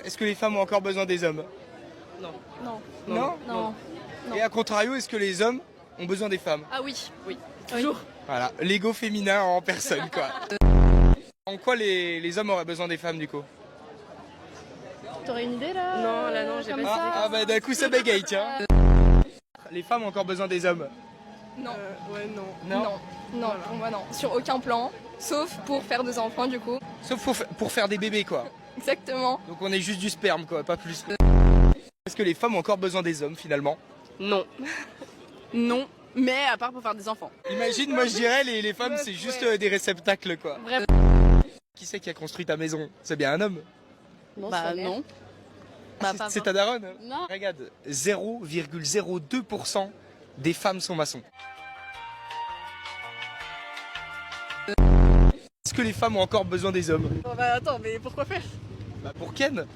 Est-ce que les femmes ont encore besoin des hommes? Non. Non. Non. Et à contrario, est-ce que les hommes ont besoin des femmes? Ah oui, toujours. Voilà, l'ego féminin en personne, quoi. En quoi les hommes auraient besoin des femmes, du coup? T'aurais une idée là? Non, là, non, j'ai comme pas ça. Ah bah d'un coup ça bégaye, tiens. Les femmes ont encore besoin des hommes? Non. Ouais, non. Non, Voilà. pour moi non. Sur aucun plan, sauf pour faire des enfants du coup. Sauf pour faire des bébés, quoi. Exactement. Donc on est juste du sperme, quoi, pas plus. Est-ce que les femmes ont encore besoin des hommes, finalement? Non. Non, mais à part pour faire des enfants. Imagine, moi je dirais, les femmes c'est juste des réceptacles, quoi. Bref. Qui c'est qui a construit ta maison? C'est bien un homme? Bah non. C'est ta daronne? Non. Regarde, 0,02% des femmes sont maçons. Est-ce que les femmes ont encore besoin des hommes? Bah attends, mais pourquoi faire? Bah pour Ken.